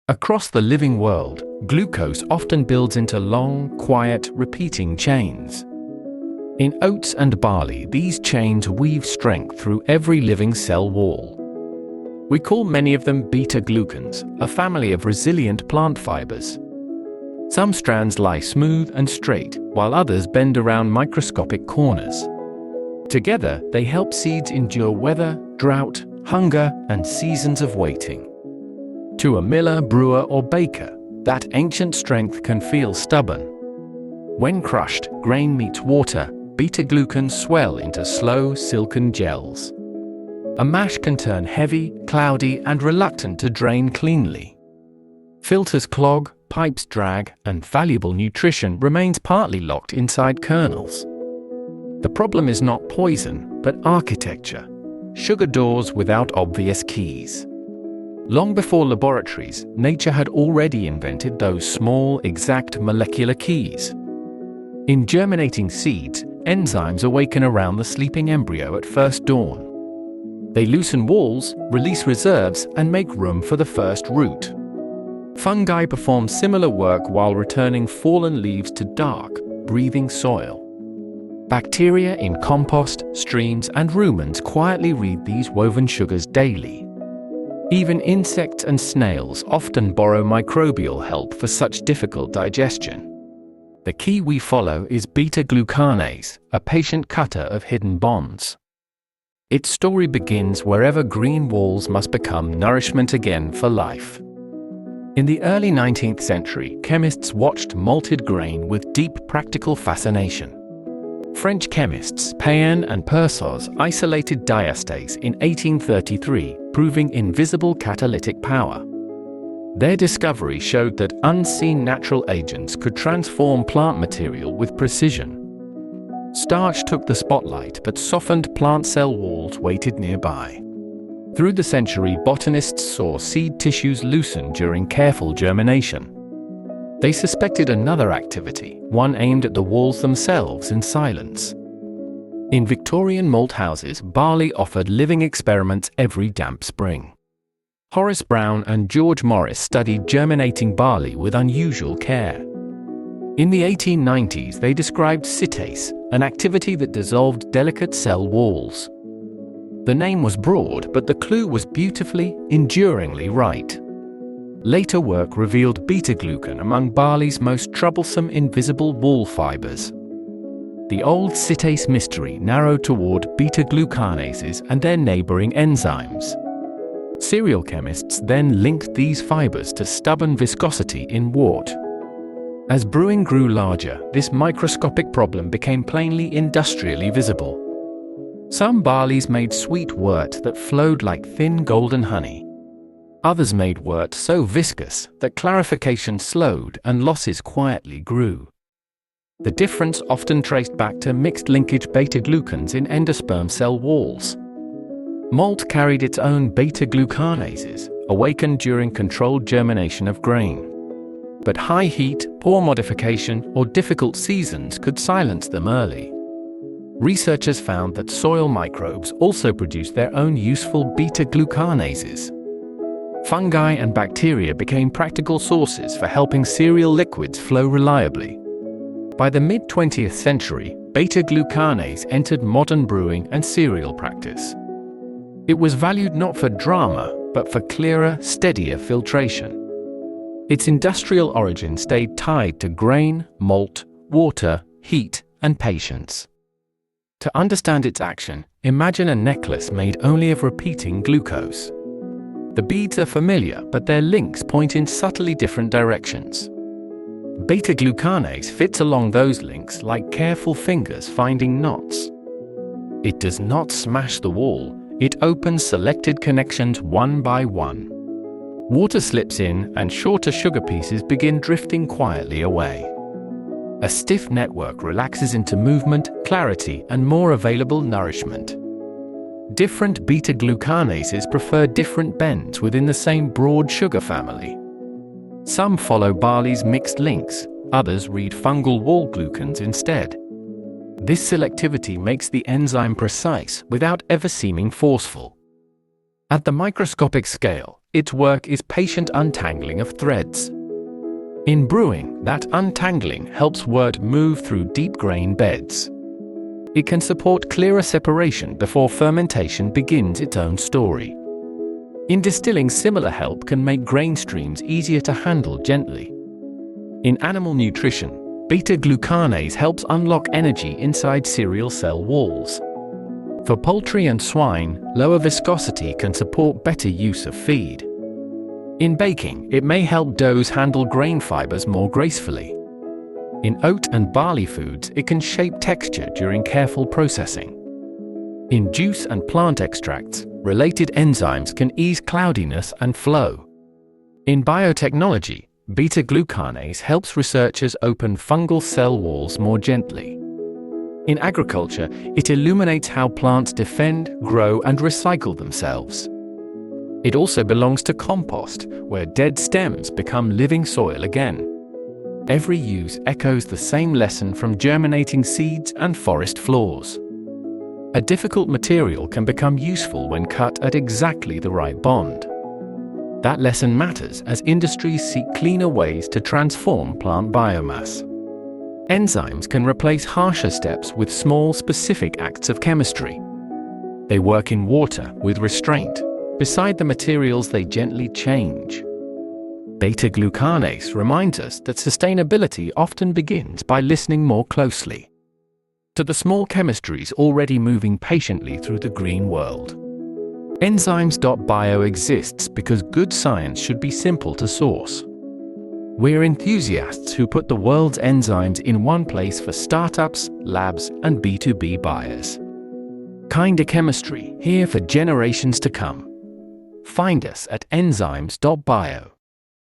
Across the living world, glucose often builds into long, quiet, repeating chains. In oats and barley, these chains weave strength through every living cell wall. We call many of them beta-glucans, a family of resilient plant fibers. Some strands lie smooth and straight, while others bend around microscopic corners. Together, they help seeds endure weather, drought, hunger, and seasons of waiting. To a miller, brewer, or baker, that ancient strength can feel stubborn. When crushed, grain meets water, beta-glucans swell into slow, silken gels. A mash can turn heavy, cloudy, and reluctant to drain cleanly. Filters clog, pipes drag, and valuable nutrition remains partly locked inside kernels. The problem is not poison, but architecture. Sugar doors without obvious keys. Long before laboratories, nature had already invented those small, exact molecular keys. In germinating seeds, enzymes awaken around the sleeping embryo at first dawn. They loosen walls, release reserves, and make room for the first root. Fungi perform similar work while returning fallen leaves to dark, breathing soil. Bacteria in compost, streams, and rumens quietly read these woven sugars daily. Even insects and snails often borrow microbial help for such difficult digestion. The key we follow is beta-glucanase, a patient cutter of hidden bonds. Its story begins wherever green walls must become nourishment again for life. In the early 19th century, chemists watched malted grain with deep practical fascination. French chemists Payen and Persoz isolated diastase in 1833, proving invisible catalytic power. Their discovery showed that unseen natural agents could transform plant material with precision. Starch took the spotlight, but softened plant cell walls waited nearby. Through the century, botanists saw seed tissues loosen during careful germination. They suspected another activity, one aimed at the walls themselves in silence. In Victorian malt houses, barley offered living experiments every damp spring. Horace Brown and George Morris studied germinating barley with unusual care. In the 1890s, they described sitase, an activity that dissolved delicate cell walls. The name was broad, but the clue was beautifully, enduringly right. Later work revealed beta-glucan among barley's most troublesome invisible wall fibers. The old sitase mystery narrowed toward beta-glucanases and their neighboring enzymes. Cereal chemists then linked these fibers to stubborn viscosity in wort. As brewing grew larger, this microscopic problem became plainly industrially visible. Some barleys made sweet wort that flowed like thin golden honey. Others made wort so viscous that clarification slowed and losses quietly grew. The difference often traced back to mixed-linkage beta-glucans in endosperm cell walls. Malt carried its own beta-glucanases, awakened during controlled germination of grain. But high heat, poor modification, or difficult seasons could silence them early. Researchers found that soil microbes also produce their own useful beta-glucanases. Fungi and bacteria became practical sources for helping cereal liquids flow reliably. By the mid-20th century, beta-glucanase entered modern brewing and cereal practice. It was valued not for drama, but for clearer, steadier filtration. Its industrial origin stayed tied to grain, malt, water, heat, and patience. To understand its action, imagine a necklace made only of repeating glucose. The beads are familiar, but their links point in subtly different directions. Beta-glucanase fits along those links like careful fingers finding knots. It does not smash the wall, it opens selected connections one by one. Water slips in, and shorter sugar pieces begin drifting quietly away. A stiff network relaxes into movement, clarity, and more available nourishment. Different beta-glucanases prefer different bends within the same broad sugar family. Some follow barley's mixed links, others read fungal wall glucans instead. This selectivity makes the enzyme precise without ever seeming forceful. At the microscopic scale, its work is patient untangling of threads. In brewing, that untangling helps wort move through deep grain beds. It can support clearer separation before fermentation begins its own story. In distilling, similar help can make grain streams easier to handle gently. In animal nutrition, beta-glucanase helps unlock energy inside cereal cell walls. For poultry and swine, lower viscosity can support better use of feed. In baking, it may help doughs handle grain fibers more gracefully. In oat and barley foods, it can shape texture during careful processing. In juice and plant extracts, related enzymes can ease cloudiness and flow. In biotechnology, beta-glucanase helps researchers open fungal cell walls more gently. In agriculture, it illuminates how plants defend, grow, and recycle themselves. It also belongs to compost, where dead stems become living soil again. Every use echoes the same lesson from germinating seeds and forest floors. A difficult material can become useful when cut at exactly the right bond. That lesson matters as industries seek cleaner ways to transform plant biomass. Enzymes can replace harsher steps with small, specific acts of chemistry. They work in water with restraint. Beside the materials, they gently change. Beta-glucanase reminds us that sustainability often begins by listening more closely to the small chemistries already moving patiently through the green world. Enzymes Bio exists because good science should be simple to source. We're enthusiasts who put the world's enzymes in one place for startups, labs, and B2B buyers. Kinder chemistry, here for generations to come. Find us at Enzymes Bio.